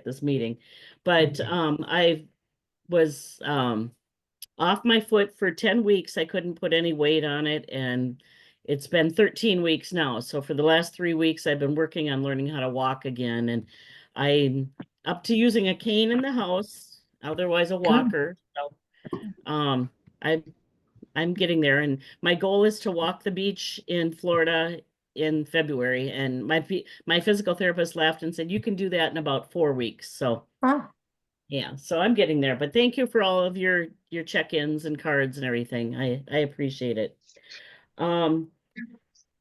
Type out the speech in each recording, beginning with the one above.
this meeting. But I was off my foot for 10 weeks. I couldn't put any weight on it, and it's been 13 weeks now. So for the last 3 weeks, I've been working on learning how to walk again, and I'm up to using a cane in the house, otherwise a Good. walker. So I I'm getting there, and my goal is to walk the beach in Florida in February. And my physical therapist laughed and said, "You can do that in about 4 weeks." So Oh, yeah, so I'm getting there. But thank you for all of your check-ins and cards and everything. I appreciate it. Um,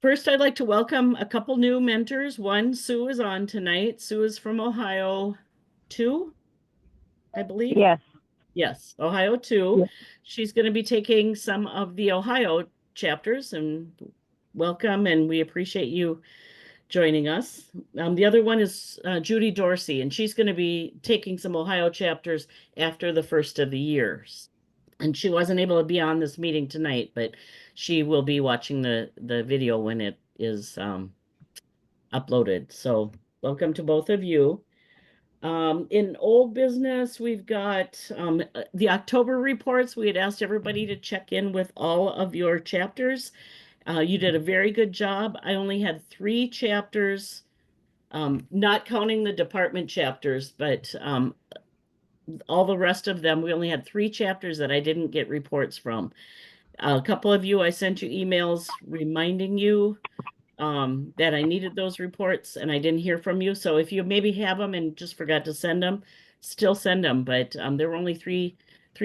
First, I'd like to welcome a couple new mentors. One, Sue is on tonight. Sue is from Ohio 2, I believe. Yes. Yes, Ohio 2. Yeah. She's going to be taking some of the Ohio chapters, and welcome, and we appreciate you joining us. The other one is Judy Dorsey, and she's going to be taking some Ohio chapters after the first of the years. And she wasn't able to be on this meeting tonight, but she will be watching the video when it is uploaded. So welcome to both of you. In old business, we've got the October reports. We had asked everybody to check in with all of your chapters. You did a very good job. I only had 3 chapters, not counting the department chapters, but all the rest of them, we only had 3 chapters that I didn't get reports from. A couple of you, I sent you emails reminding you that I needed those reports and I didn't hear from you. So if you maybe have them and just forgot to send them, still send them. But there were only three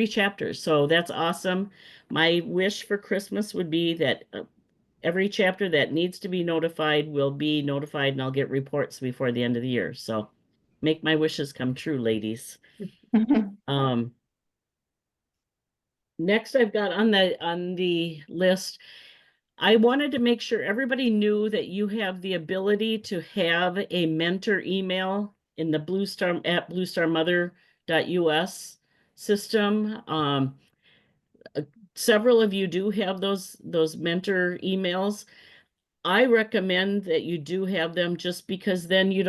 chapters, so that's awesome. My wish for Christmas would be that every chapter that needs to be notified will be notified, and I'll get reports before the end of the year. So make my wishes come true, ladies. Um, Next, I've got on the list. I wanted to make sure everybody knew that you have the ability to have a mentor email in the Blue Star at bluestarmother.us system. Several of you do have those mentor emails. I recommend that you do have them, just because then you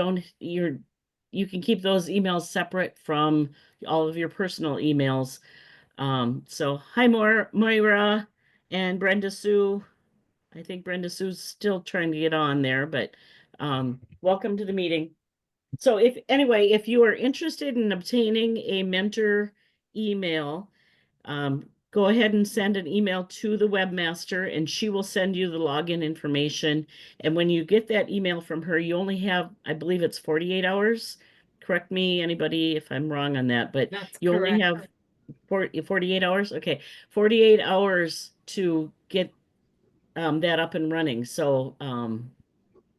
can keep those emails separate from all of your personal emails. So hi, Moira and Brenda Sue. I think Brenda Sue's still trying to get on there, but welcome to the meeting. So if you are interested in obtaining a mentor email, go ahead and send an email to the webmaster, and she will send you the login information. And when you get that email from her, you only have, I believe it's 48 hours. Correct me, anybody, if I'm wrong on that, but That's you only correct. have 48 hours. Okay, 48 hours to get that up and running. So,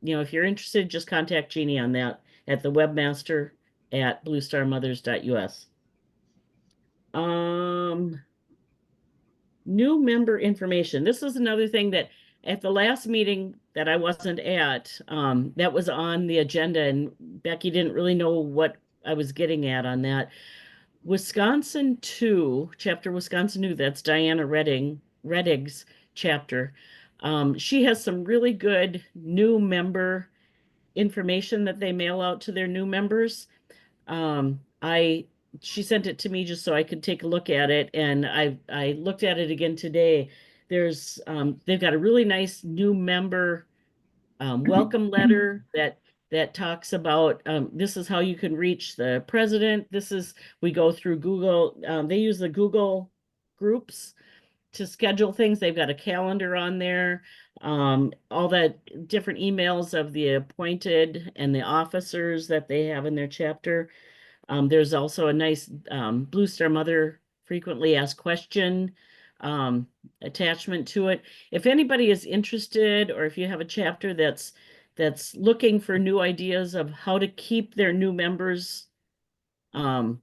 if you're interested, just contact Jeannie on that at the webmaster at bluestarmothers.us. Um, New member information. This is another thing that at the last meeting that I wasn't at, that was on the agenda, and Becky didn't really know what I was getting at on that. Wisconsin 2, chapter Wisconsin 2, that's Diana Reddig's chapter. She has some really good new member information that they mail out to their new members. I She sent it to me just so I could take a look at it, and I looked at it again today. They've got a really nice new member welcome letter that talks about this is how you can reach the president. We go through Google. They use the Google groups to schedule things. They've got a calendar on there, all that different emails of the appointed and the officers that they have in their chapter. There's also a nice Blue Star Mother frequently asked question attachment to it. If anybody is interested, or if you have a chapter that's looking for new ideas of how to keep their new members um,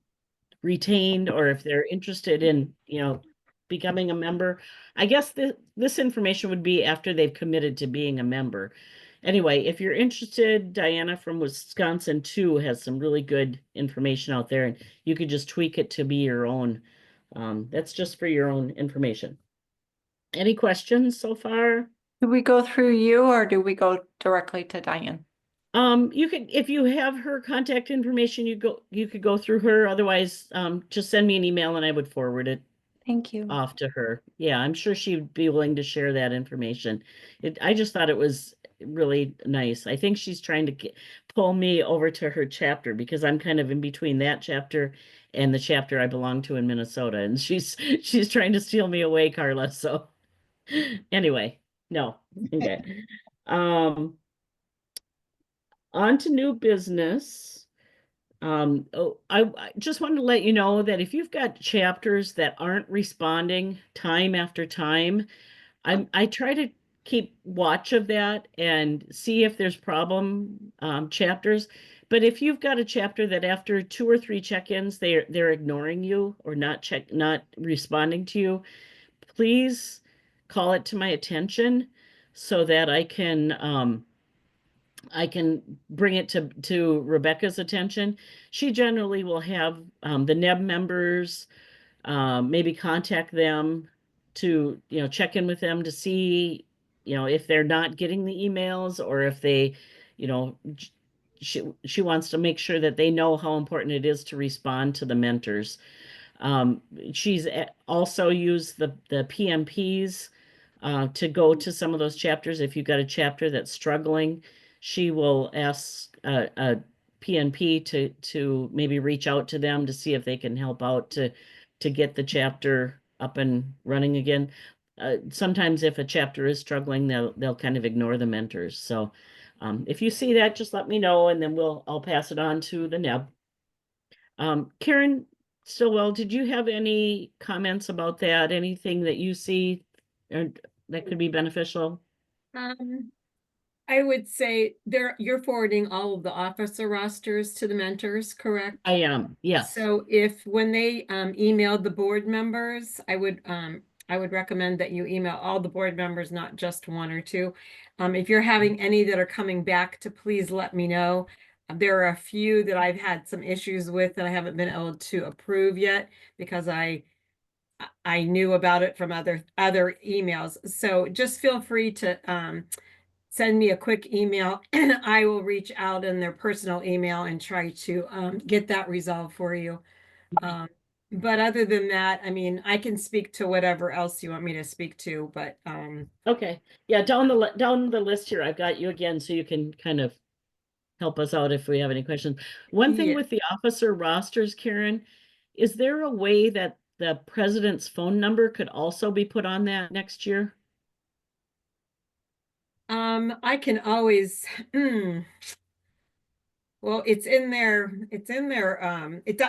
retained, or if they're interested in, becoming a member, I guess this information would be after they've committed to being a member. Anyway, if you're interested, Diana from Wisconsin 2 has some really good information out there, and you could just tweak it to be your own. That's just for your own information. Any questions so far? Do we go through you or do we go directly to Diane? You could, if you have her contact information, you could go through her. Otherwise, just send me an email and I would forward it Thank you. off to her. Yeah, I'm sure she'd be willing to share that information. I just thought it was really nice. I think she's trying to pull me over to her chapter because I'm kind of in between that chapter and the chapter I belong to in Minnesota, and she's trying to steal me away, Carla. So anyway, no. Okay. Um, on to new business. I just wanted to let you know that if you've got chapters that aren't responding time after time, I try to keep watch of that and see if there's problem chapters. But if you've got a chapter that after two or three check-ins they're ignoring you or not responding to you, please call it to my attention so that I can bring it to Rebecca's attention. She generally will have the NEB members maybe contact them to, check in with them to see, if they're not getting the emails or if they, you know, she wants to make sure that they know how important it is to respond to the mentors. Um, she's also used the PMPs to go to some of those chapters. If you've got a chapter that's struggling, she will ask a PNP to maybe reach out to them to see if they can help out to get the chapter up and running again. Sometimes if a chapter is struggling, they'll kind of ignore the mentors. So if you see that, just let me know, and then I'll pass it on to the NEB. Karen Stillwell, did you have any comments about that? Anything that you see that could be beneficial? Um, I would say you're forwarding all of the officer rosters to the mentors, correct? I am, yes. So if when they emailed the board members, I would recommend that you email all the board members, not just one or two. If you're having any that are coming back to please let me know. There are a few that I've had some issues with that I haven't been able to approve yet because I knew about it from other emails. So just feel free to send me a quick email and I will reach out in their personal email and try to get that resolved for you. But other than that, I mean, I can speak to whatever else you want me to speak to, but Okay. Yeah, down the list here, I've got you again, so you can kind of help us out if we have any questions. One thing yeah. with the officer rosters, Karen, is there a way that the president's phone number could also be put on that next year? I can always well, it's in there,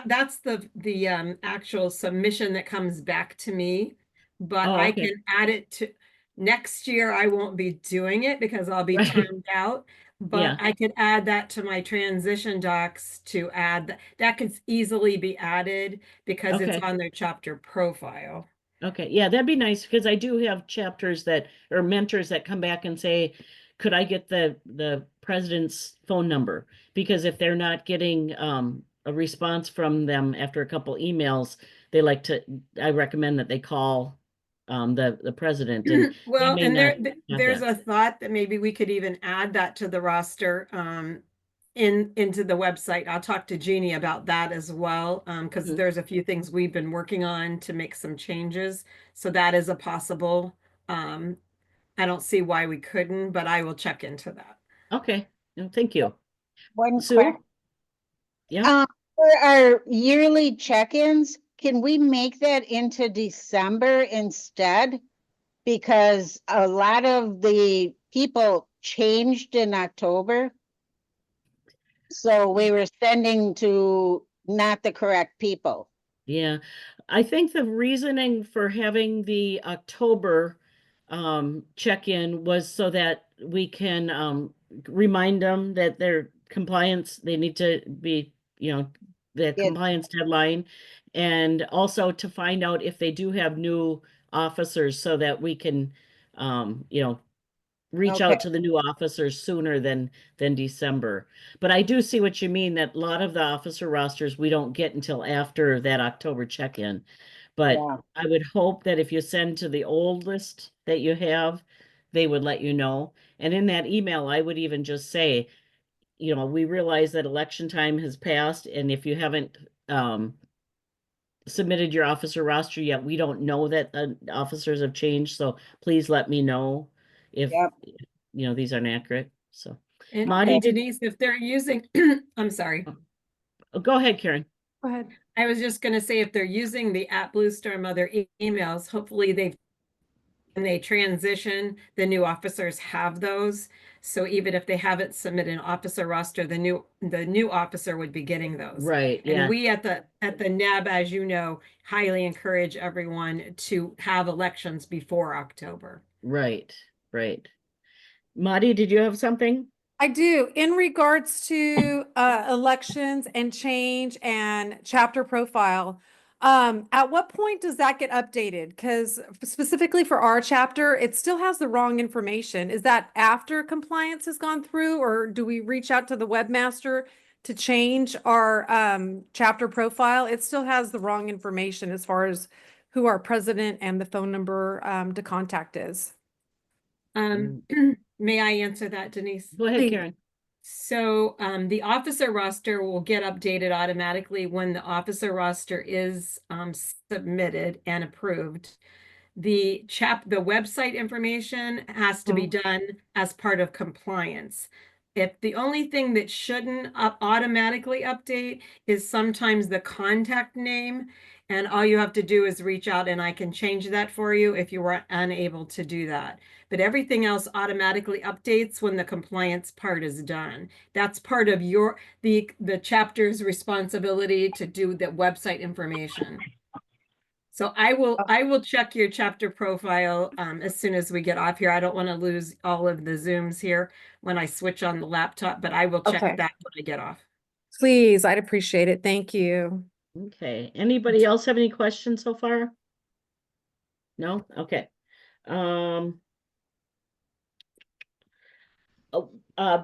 that's the actual submission that comes back to me. But Oh, I okay. can add it to next year. I won't be doing it because I'll be Right. timed out. But Yeah. I could add that to my transition docs to add that could easily be added because it's Okay. on their chapter profile. Okay, yeah, that'd be nice because I do have chapters that or mentors that come back and say, could I get the president's phone number? Because if they're not getting a response from them after a couple emails, I recommend that they call the president and they Well, may and not have there's that. a thought that maybe we could even add that to the roster into the website. I'll talk to Jeannie about that as well, because Mhm. there's a few things we've been working on to make some changes. So that is a possible. Um, I don't see why we couldn't, but I will check into that. Okay, no, thank you. One question. Sue? Yeah. For our yearly check-ins, can we make that into December instead? Because a lot of the people changed in October. So we were sending to not the correct people. Yeah, I think the reasoning for having the October check-in was so that we can remind them that their compliance, they need to be, the It, compliance deadline, and also to find out if they do have new officers so that we can reach okay, out to the new officers sooner than December. But I do see what you mean that a lot of the officer rosters we don't get until after that October check-in. But yeah, I would hope that if you send to the old list that you have, they would let you know. And in that email, I would even just say, you know, we realize that election time has passed, and if you haven't submitted your officer roster yet, we don't know that the officers have changed, so please let me know if, Yep. you know, these aren't accurate, so. And Marty, did, Denise, if they're using, I'm sorry. oh, go ahead, Karen. Go ahead. I was just gonna say, if they're using the Blue Star Mother emails, hopefully when they transition, the new officers have those. So even if they haven't submitted an officer roster, the new officer would be getting those. Right, And yeah, we at the NAB, as you know, highly encourage everyone to have elections before October. right, right. Marty, did you have something? I do. In regards to elections and change and chapter profile, at what point does that get updated? Because specifically for our chapter, it still has the wrong information. Is that after compliance has gone through, or do we reach out to the webmaster to change our chapter profile? It still has the wrong information as far as who our president and the phone number to contact is. May I answer that, Denise? Go ahead, Please. Karen. So the officer roster will get updated automatically when the officer roster is submitted and approved. The website information has to be done as part of compliance. If the only thing that shouldn't automatically update is sometimes the contact name, and all you have to do is reach out and I can change that for you if you were unable to do that. But everything else automatically updates when the compliance part is done. That's part of the chapter's responsibility to do the website information. So I will check your chapter profile as soon as we get off here. I don't want to lose all of the Zooms here when I switch on the laptop, but I will check Okay. that when I get off. Please, I'd appreciate it. Thank you. Okay, anybody else have any questions so far? No? Okay.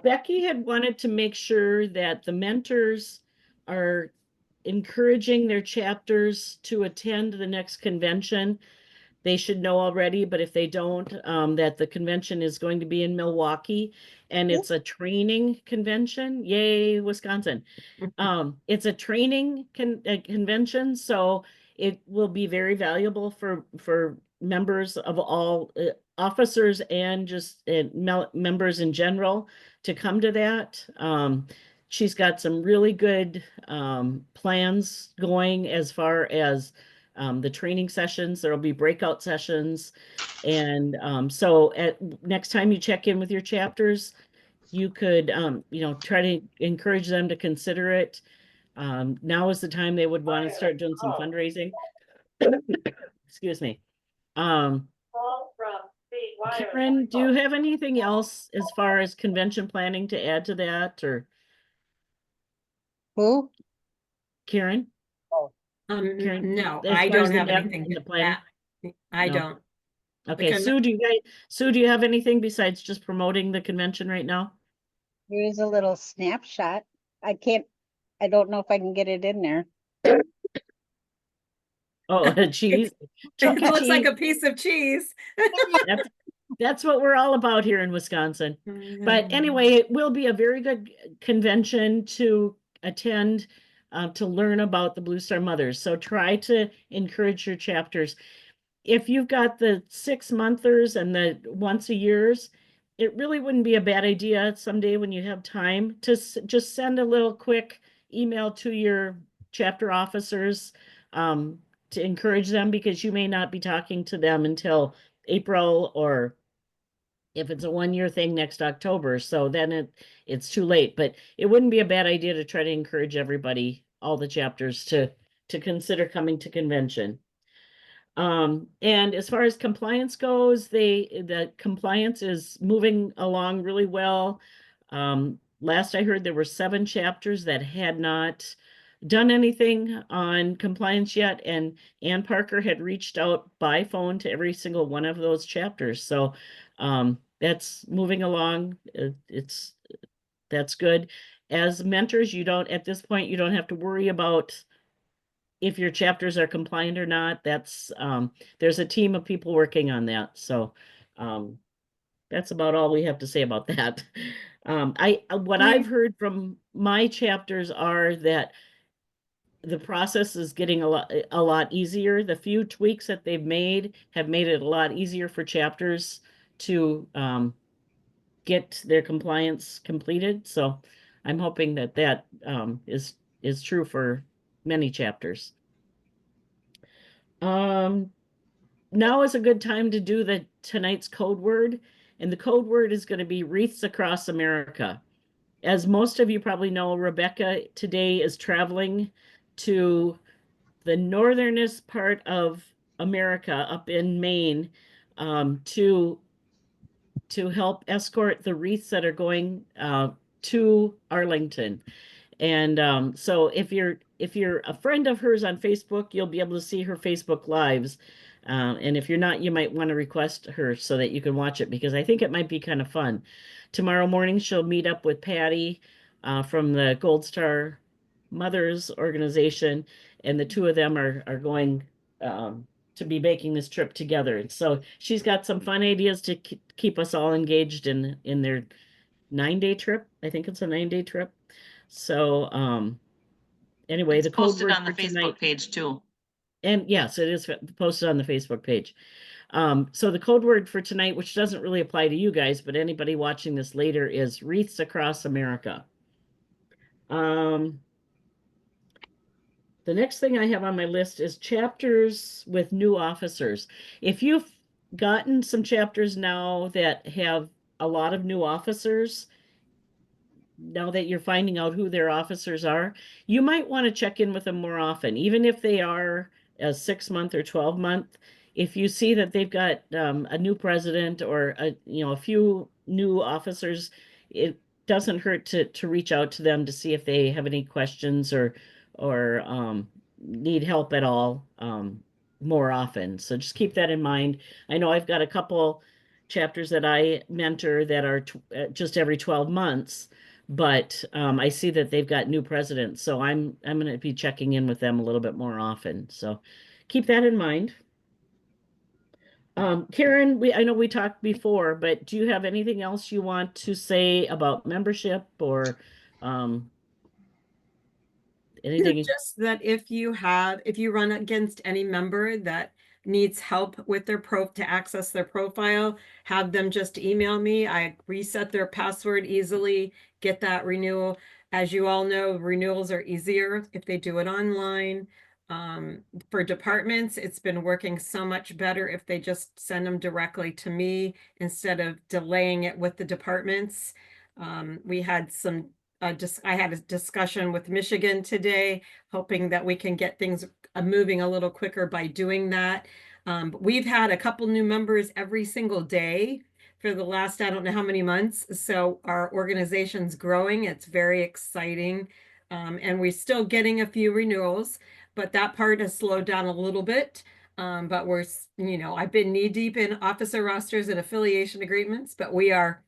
Becky had wanted to make sure that the mentors are encouraging their chapters to attend the next convention. They should know already, but if they don't, that the convention is going to be in Milwaukee, and it's a training convention. Yay, Wisconsin. It's a training convention, so it will be very valuable for members of all officers and just members in general to come to that. She's got some really good plans going as far as the training sessions. There'll be breakout sessions. And so next time you check in with your chapters, you could, you know, try to encourage them to consider it. Now is the time they would want to start doing some fundraising. Excuse me. Karen, do you have anything else as far as convention planning to add to that, or Who? Karen? Karen, No, as I far as don't the have NAB anything and the to planning? that. I No. don't. Okay, con- Sue, do you have anything besides just promoting the convention right now? There is a little snapshot. I don't know if I can get it in there. Oh, cheese. Chunky It looks like cheese. a piece of cheese. That's what we're all about here in Wisconsin. But anyway, it will be a very good convention to attend, to learn about the Blue Star Mothers. So try to encourage your chapters. If you've got the 6-monthers and the once a years, it really wouldn't be a bad idea someday when you have time to just send a little quick email to your chapter officers to encourage them, because you may not be talking to them until April, or if it's a 1-year thing, next October. So then it's too late, but it wouldn't be a bad idea to try to encourage everybody, all the chapters, to consider coming to convention. And as far as compliance goes, the compliance is moving along really well. Last I heard, there were 7 chapters that had not done anything on compliance yet, and Ann Parker had reached out by phone to every single one of those chapters. So that's moving along. That's good. As mentors, at this point, you don't have to worry about if your chapters are compliant or not. That's there's a team of people working on that. So that's about all we have to say about that. What I've heard from my chapters are that the process is getting a lot easier. The few tweaks that they've made have made it a lot easier for chapters to get their compliance completed. So I'm hoping that that is true for many chapters. Now is a good time to do tonight's code word, and the code word is going to be wreaths across America. As most of you probably know, Rebecca today is traveling to the northernest part of America up in Maine to help escort the wreaths that are going to Arlington. And so if you're a friend of hers on Facebook, you'll be able to see her Facebook lives. And if you're not, you might want to request her so that you can watch it, because I think it might be kind of fun. Tomorrow morning, she'll meet up with Patty from the Gold Star Mothers organization, and the two of them are going to be making this trip together. And so she's got some fun ideas to keep us all engaged in their 9-day trip. I think it's a 9-day trip. So anyway, It's the code posted word on the for Facebook tonight, page too. and yes, it is posted on the Facebook page. So the code word for tonight, which doesn't really apply to you guys, but anybody watching this later, is wreaths across America. The next thing I have on my list is chapters with new officers. If you've gotten some chapters now that have a lot of new officers, now that you're finding out who their officers are, you might want to check in with them more often, even if they are a 6-month or 12-month. If you see that they've got a new president or a few new officers, it doesn't hurt to reach out to them to see if they have any questions or need help at all more often. So just keep that in mind. I know I've got a couple chapters that I mentor that are just every 12 months. But I see that they've got new presidents, so I'm going to be checking in with them a little bit more often. So keep that in mind. Karen, I know we talked before, but do you have anything else you want to say about membership or anything? Just that if you run against any member that needs help with their to access their profile, have them just email me. I reset their password easily, get that renewal. As you all know, renewals are easier if they do it online. For departments, it's been working so much better if they just send them directly to me instead of delaying it with the departments. We had I had a discussion with Michigan today, hoping that we can get things moving a little quicker by doing that. But we've had a couple new members every single day for the last, I don't know how many months. So our organization's growing. It's very exciting. And we're still getting a few renewals, but that part has slowed down a little bit. But we're, I've been knee deep in officer rosters and affiliation agreements, but we are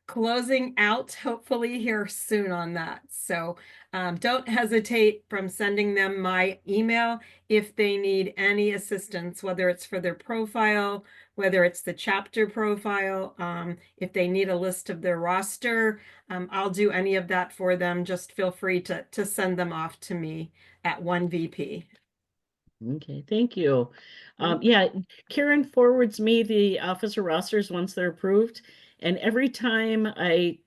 closing out hopefully here soon on that. So don't hesitate from sending them my email if they need any assistance, whether it's for their profile, whether it's the chapter profile, if they need a list of their roster, I'll do any of that for them. Just feel free to send them off to me at 1VP. Okay, thank you. Yeah, Karen forwards me the officer rosters once they're approved. And every time I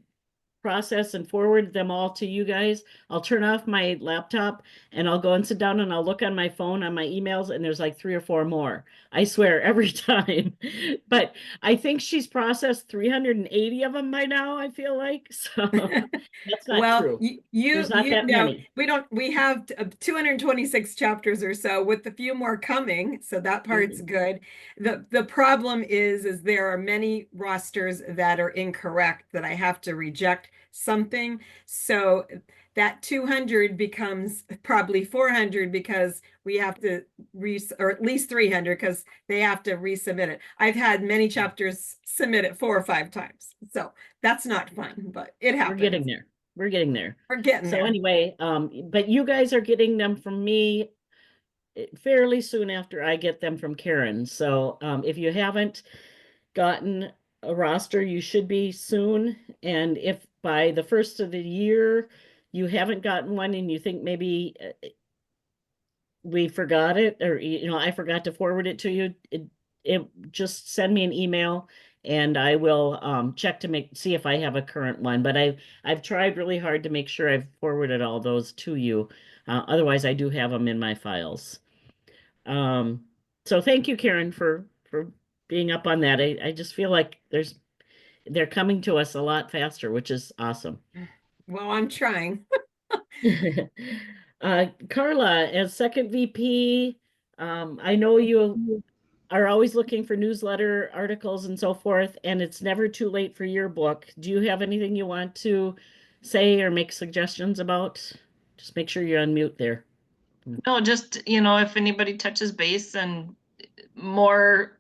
process and forward them all to you guys, I'll turn off my laptop and I'll go and sit down and I'll look on my phone on my emails, and there's like 3 or 4 more. I swear, every time. But I think she's processed 380 of them by now, I feel like. So that's not true. There's not that many. We have 226 chapters or so, with a few more coming, so that part's good. The problem is there are many rosters that are incorrect that I have to reject something. So that 200 becomes probably 400 because we have to or at least 300 because they have to resubmit it. I've had many chapters submit it 4 or 5 times. So that's not fun, but it happens. We're getting there. We're getting there. We're getting there. So anyway, but you guys are getting them from me fairly soon after I get them from Karen. So if you haven't gotten a roster, you should be soon. And if by the first of the year, you haven't gotten one and you think maybe we forgot it, or, I forgot to forward it to you, it just send me an email and I will check to see if I have a current one. But I've tried really hard to make sure I've forwarded all those to you. Otherwise, I do have them in my files. So thank you, Karen, for being up on that. I just feel like they're coming to us a lot faster, which is awesome. Well, I'm trying. Carla, as second VP, I know you are always looking for newsletter articles and so forth, and it's never too late for your book. Do you have anything you want to say or make suggestions about? Just make sure you're on mute there. No, just, if anybody touches base and more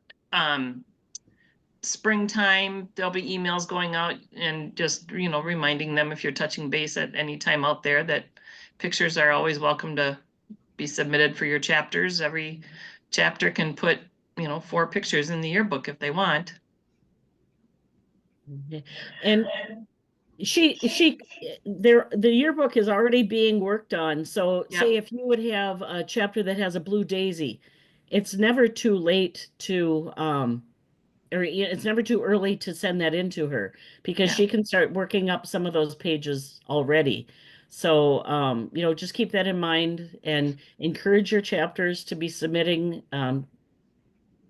springtime, there'll be emails going out and just, reminding them if you're touching base at any time out there that pictures are always welcome to be submitted for your chapters. Every chapter can put, 4 pictures in the yearbook if they want. And the yearbook is already being worked on. So Yep. say if you would have a chapter that has a blue daisy, it's never too late to, or it's never too early to send that in to her, because Yeah. she can start working up some of those pages already. So, just keep that in mind and encourage your chapters to be submitting,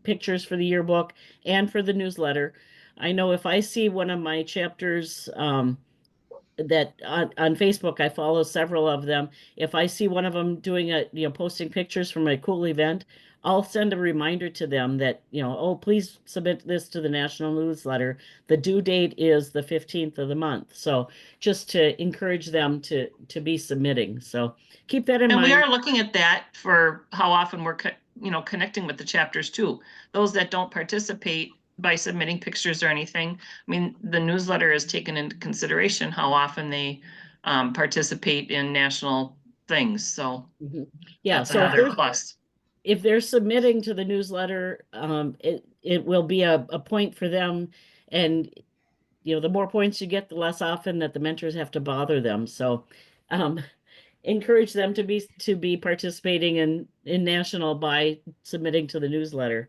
pictures for the yearbook and for the newsletter. I know if I see one of my chapters, that on Facebook, I follow several of them. If I see one of them doing posting pictures from a cool event, I'll send a reminder to them that, oh, please submit this to the national newsletter. The due date is the 15th of the month. So just to encourage them to be submitting. So keep that in And mind. we are looking at that for how often we're, connecting with the chapters too. Those that don't participate by submitting pictures or anything, I mean, the newsletter is taken into consideration how often they participate in national things. So Mhm. Yeah, that's so if another plus. they're submitting to the newsletter, it will be a point for them. And, the more points you get, the less often that the mentors have to bother them. So, encourage them to be participating in national by submitting to the newsletter.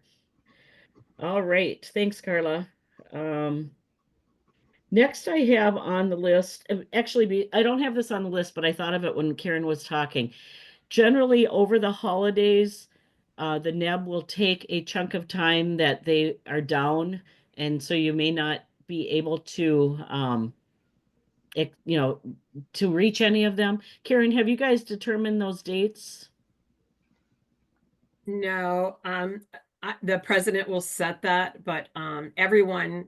All right, thanks, Carla. Next I have on the list, actually, I don't have this on the list, but I thought of it when Karen was talking. Generally, over the holidays, the NEB will take a chunk of time that they are down, and so you may not be able to, to reach any of them. Karen, have you guys determined those dates? No, the president will set that, but everyone,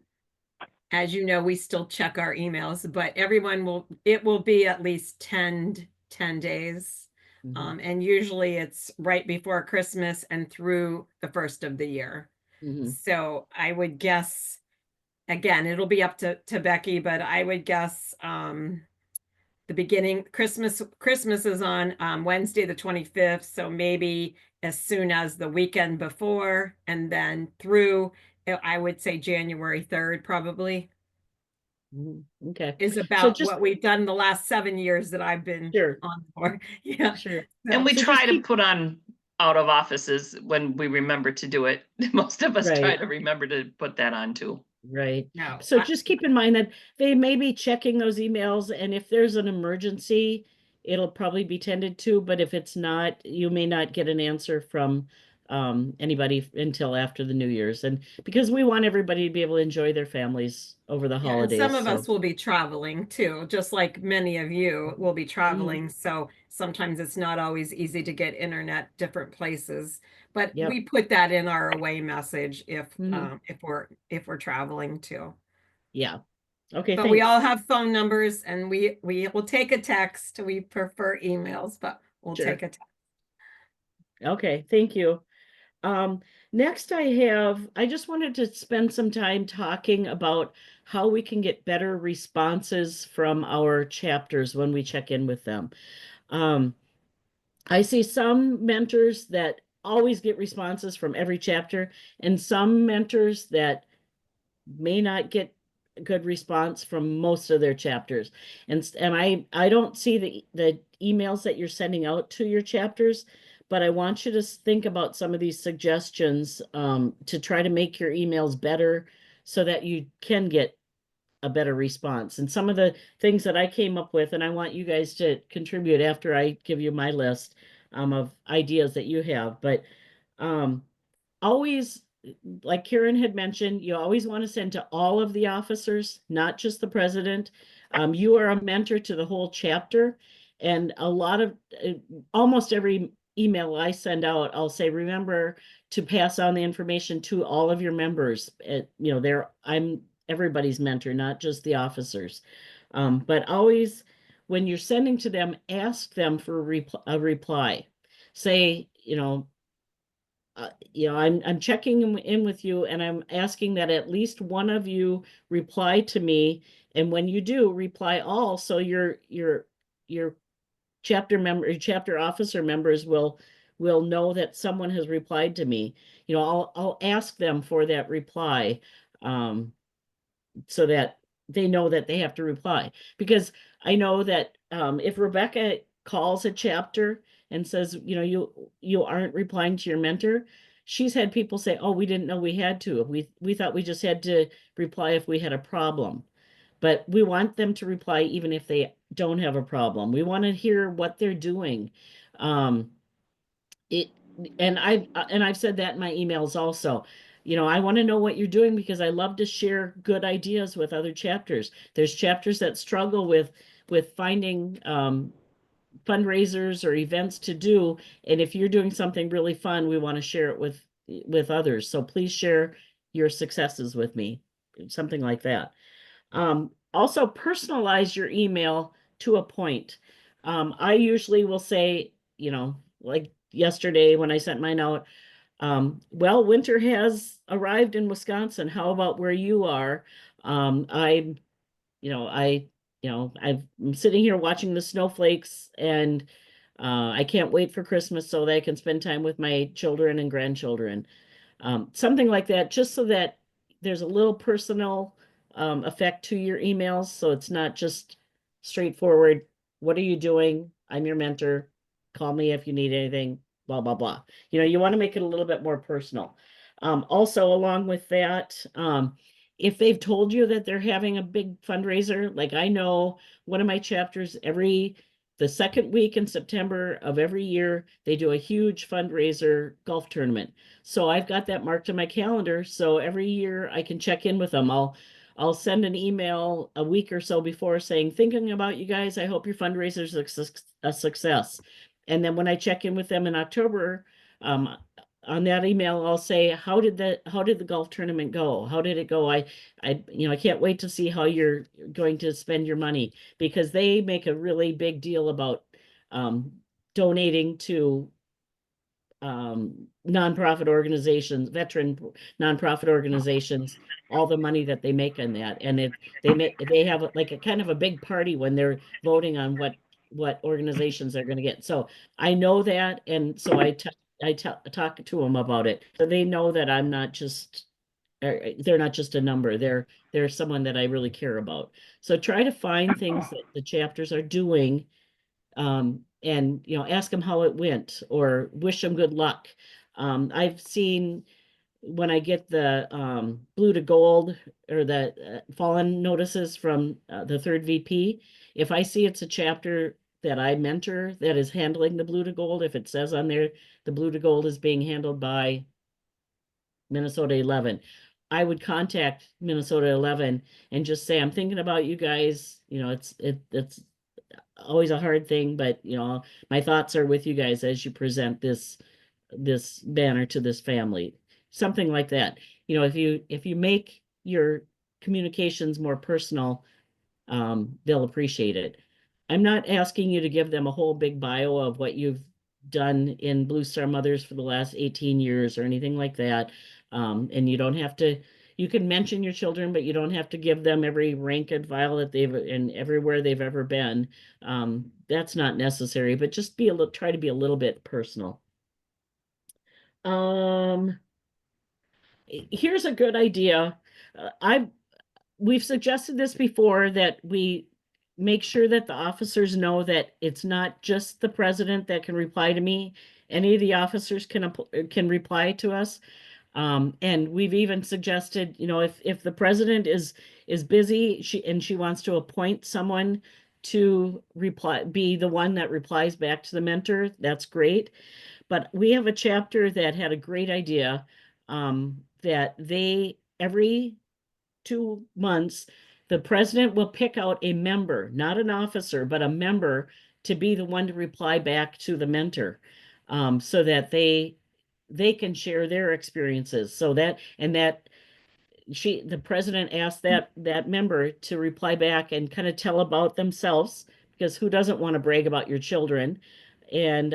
as you know, we still check our emails, but it will be at least 10 days. Mhm. And usually it's right before Christmas and through the first of the year. Mhm. So I would guess, again, it'll be up to Becky, but I would guess the beginning, Christmas is on Wednesday, the 25th. So maybe as soon as the weekend before, and then through, I would say January 3rd, probably, Mhm. Okay, is so about just what we've done the last 7 years that I've been sure, on board. Yeah. sure. And we So try just to keep put on out of offices when we remember to do it. Most of us try right. to remember to put that on too. Right. No, So just keep in mind that they may be checking those emails, and if there's an emergency, it'll probably be tended to, but if it's not, you may not get an answer from anybody until after the New Year's. And because we want everybody to be able to enjoy their families over the yeah, and some holidays. of So us will be traveling too, just like many of you will be traveling. So sometimes it's not always easy to get internet different places. But yep. we put that in our away message Mhm. if we're traveling too. Yeah. Okay, But we thanks. all have phone numbers and we will take a text. We prefer emails, but we'll take Sure. a text. Okay, thank you. Next I just wanted to spend some time talking about how we can get better responses from our chapters when we check in with them. Um, I see some mentors that always get responses from every chapter, and some mentors that may not get good response from most of their chapters. And I don't see the emails that you're sending out to your chapters, but I want you to think about some of these suggestions to try to make your emails better so that you can get a better response. And some of the things that I came up with, and I want you guys to contribute after I give you my list of ideas that you have, but um, always, like Karen had mentioned, you always want to send to all of the officers, not just the president. You are a mentor to the whole chapter, and a lot of almost every email I send out, I'll say, remember to pass on the information to all of your members. I'm everybody's mentor, not just the officers. But always, when you're sending to them, ask them for a reply. Say, I'm checking in with you, and I'm asking that at least one of you reply to me. And when you do, reply all, so your chapter officer members will know that someone has replied to me. I'll ask them for that reply, so that they know that they have to reply. Because I know that if Rebecca calls a chapter and says, you aren't replying to your mentor, she's had people say, oh, we didn't know we had to. We thought we just had to reply if we had a problem. But we want them to reply even if they don't have a problem. We want to hear what they're doing. It and I've said that in my emails also. I want to know what you're doing because I love to share good ideas with other chapters. There's chapters that struggle with finding fundraisers or events to do, and if you're doing something really fun, we want to share it with others. So please share your successes with me, something like that. Also personalize your email to a point. I usually will say, like yesterday when I sent my note, well, winter has arrived in Wisconsin. How about where you are? I'm, I'm sitting here watching the snowflakes, and I can't wait for Christmas so that I can spend time with my children and grandchildren. Something like that, just so that there's a little personal effect to your emails. So it's not just straightforward. What are you doing? I'm your mentor. Call me if you need anything, blah, blah, blah. You want to make it a little bit more personal. Also, along with that, if they've told you that they're having a big fundraiser, like I know one of my chapters, the second week in September of every year, they do a huge fundraiser golf tournament. So I've got that marked on my calendar. So every year I can check in with them. I'll send an email a week or so before saying, thinking about you guys, I hope your fundraiser is a success. And then when I check in with them in October, on that email, I'll say, how did the golf tournament go? How did it go? I can't wait to see how you're going to spend your money, because they make a really big deal about donating to nonprofit organizations, veteran nonprofit organizations, all the money that they make on that. And they have like a kind of a big party when they're voting on what organizations they're going to get. So I know that, and so I talk to them about it, so they know that I'm not just they're not just a number. They're someone that I really care about. So try to find things that the chapters are doing, and ask them how it went or wish them good luck. I've seen when I get the blue to gold or the fallen notices from the third VP, if I see it's a chapter that I mentor that is handling the blue to gold, if it says on there the blue to gold is being handled by Minnesota 11, I would contact Minnesota 11 and just say, I'm thinking about you guys. It's always a hard thing, but my thoughts are with you guys as you present this banner to this family. Something like that. If you make your communications more personal, they'll appreciate it. I'm not asking you to give them a whole big bio of what you've done in Blue Star Mothers for the last 18 years or anything like that. And you don't have to, you can mention your children, but you don't have to give them every rank and file that they've and everywhere they've ever been. That's not necessary, but just try to be a little bit personal. Here's a good idea. we've suggested this before, that we make sure that the officers know that it's not just the president that can reply to me. Any of the officers can reply to us. And we've even suggested, you know, if the president is busy, she wants to appoint someone to be the one that replies back to the mentor, that's great. But we have a chapter that had a great idea, that every 2 months, the president will pick out a member, not an officer, but a member, to be the one to reply back to the mentor, so that they can share their experiences. So the president asked that member to reply back and kind of tell about themselves, because who doesn't want to brag about your children? And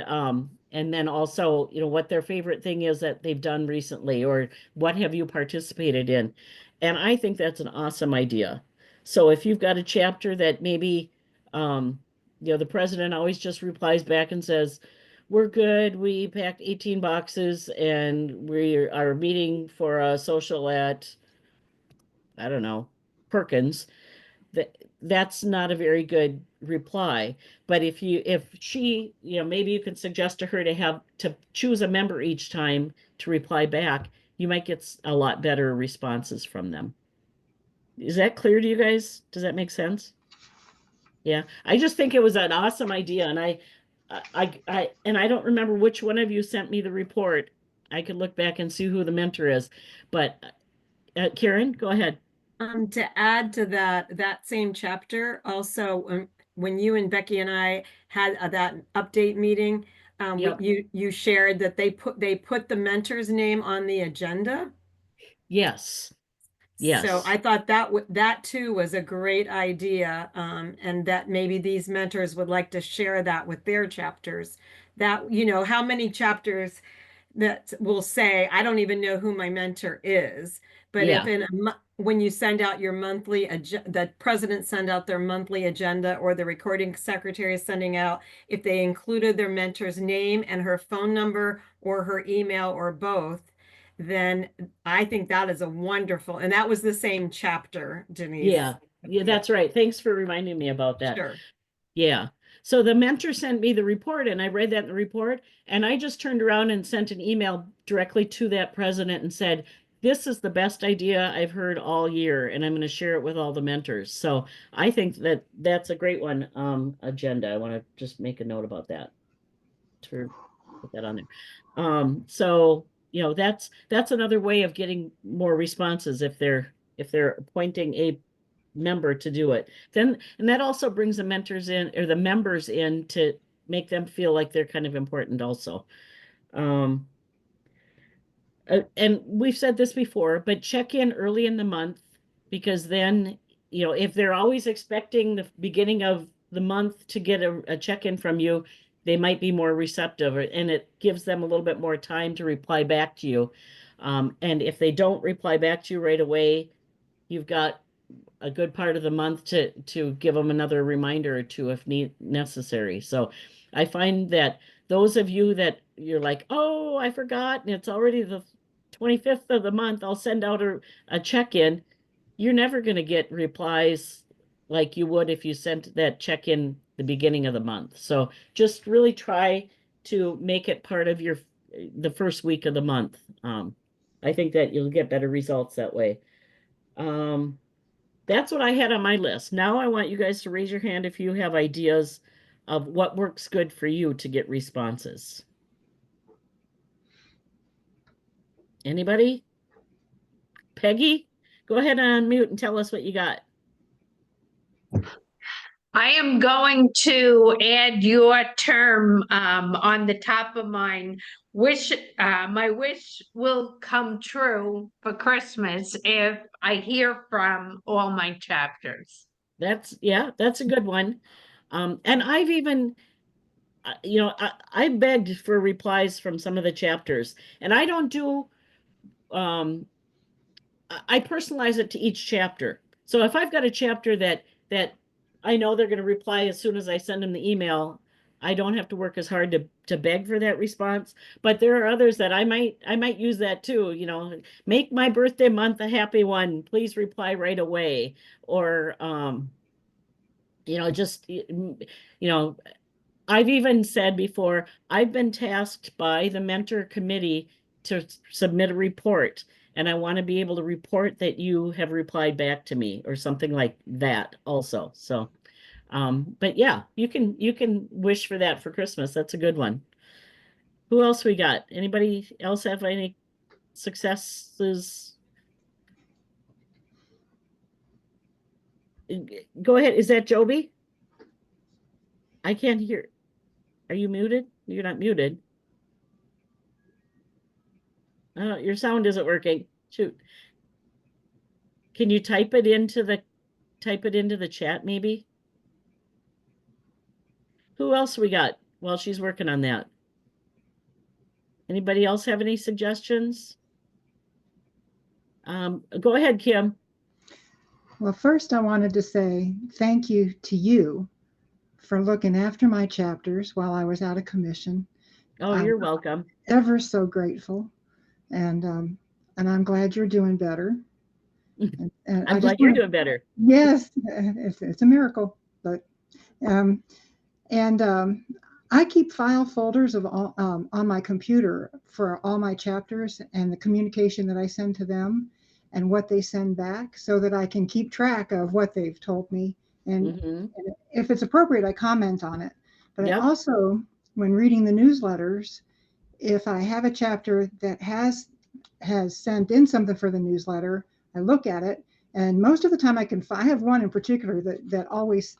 then also, you know, what their favorite thing is that they've done recently, or what have you participated in? And I think that's an awesome idea. So if you've got a chapter that maybe, you know, the president always just replies back and says, we're good, we packed 18 boxes and we are meeting for a social at, I don't know, Perkins, that's not a very good reply. But if she, you know, maybe you can suggest to her to choose a member each time to reply back, you might get a lot better responses from them. Is that clear to you guys? Does that make sense? Yeah, I just think it was an awesome idea, and I don't remember which one of you sent me the report. I could look back and see who the mentor is, but Karen, go ahead. To add to that same chapter, also, when you and Becky and I had that update meeting, Yep. you shared that they put the mentor's name on the agenda. Yes. Yes. So I thought that too was a great idea, and that maybe these mentors would like to share that with their chapters. That, you know, how many chapters that will say, I don't even know who my mentor is. But Yeah. if when you send out your monthly, the president send out their monthly agenda, or the recording secretary is sending out, if they included their mentor's name and her phone number or her email or both, then I think that is a wonderful, and that was the same chapter, Denise. Yeah, that's right. Thanks for reminding me about that. Sure. Yeah. So the mentor sent me the report, and I read that in the report, and I just turned around and sent an email directly to that president and said, this is the best idea I've heard all year, and I'm going to share it with all the mentors. So I think that's a great one, agenda. I want to just make a note about that, to put that on there. So, you know, that's another way of getting more responses if they're appointing a member to do it. And that also brings the mentors in, or the members in, to make them feel like they're kind of important also. And we've said this before, but check in early in the month, because then, you know, if they're always expecting the beginning of the month to get a check-in from you, they might be more receptive, and it gives them a little bit more time to reply back to you. And if they don't reply back to you right away, you've got a good part of the month to give them another reminder or two if necessary. So I find that those of you that you're like, oh, I forgot, and it's already the 25th of the month, I'll send out a check-in. You're never going to get replies like you would if you sent that check-in the beginning of the month. So just really try to make it part of the first week of the month. I think that you'll get better results that way. That's what I had on my list. Now I want you guys to raise your hand if you have ideas of what works good for you to get responses. Anybody? Peggy, go ahead and unmute and tell us what you got. I am going to add your term on the top of mine. My wish will come true for Christmas if I hear from all my chapters. That's a good one. And I've even, you know, I begged for replies from some of the chapters, and I don't do, I personalize it to each chapter. So if I've got a chapter that I know they're going to reply as soon as I send them the email, I don't have to work as hard to beg for that response. But there are others that I might use that too, you know, make my birthday month a happy one. Please reply right away. Or you know, just you know, I've even said before, I've been tasked by the mentor committee to submit a report, and I want to be able to report that you have replied back to me or something like that also. So, but yeah, you can wish for that for Christmas. That's a good one. Who else we got? Anybody else have any successes? Go ahead. Is that Joby? I can't hear. Are you muted? You're not muted. Oh, your sound isn't working. Shoot. Can you type it into the chat maybe? Who else we got while she's working on that? Anybody else have any suggestions? Go ahead, Kim. Well, first I wanted to say thank you to you for looking after my chapters while I was out of commission. Oh, you're welcome. Ever so grateful. And I'm glad you're doing better. And I'm glad you're doing better. Yes, it's a miracle. But I keep file folders of all, on my computer for all my chapters and the communication that I send to them and what they send back, so that I can keep track of what they've told me. And, and if it's appropriate, I comment on it. But I also, when reading the newsletters, if I have a chapter that has sent in something for the newsletter, I look at it, and most of the time I have one in particular that almost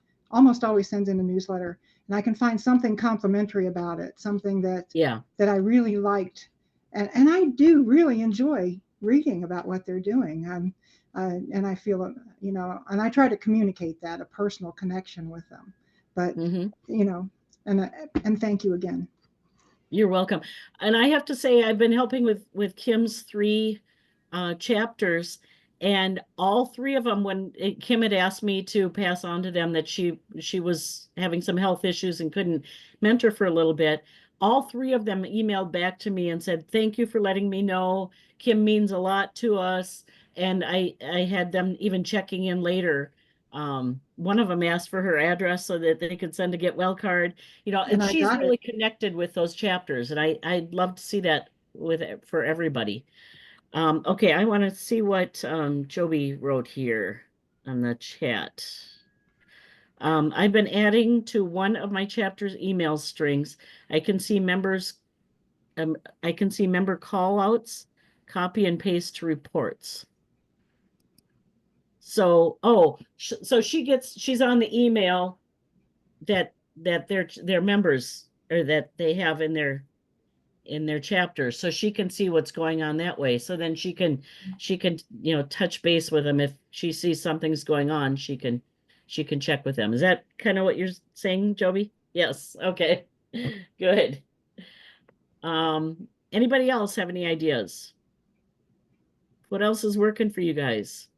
always sends in a newsletter, and I can find something complimentary about it, something that I really liked, and I do really enjoy reading about what they're doing. And I feel, you know, and I try to communicate that, a personal connection with them. But you know, and thank you again. You're welcome. And I have to say, I've been helping with Kim's 3 chapters, and all 3 of them, when Kim had asked me to pass on to them that she was having some health issues and couldn't mentor for a little bit, all 3 of them emailed back to me and said, thank you for letting me know. Kim means a lot to us. And I had them even checking in later. One of them asked for her address so that they could send a get well card, you know, and she's really connected with those chapters. And I'd love to see that for everybody. Okay, I want to see what Joby wrote here on the chat. I've been adding to one of my chapters email strings. I can see members, I can see member call outs, copy and paste to reports. So, so she's on the email that their members, or that they have in their chapters, so she can see what's going on that way. So then she can you know, touch base with them if she sees something's going on. She can check with them. Is that kind of what you're saying, Joby? Yes. Okay. Good. Anybody else have any ideas? What else is working for you guys?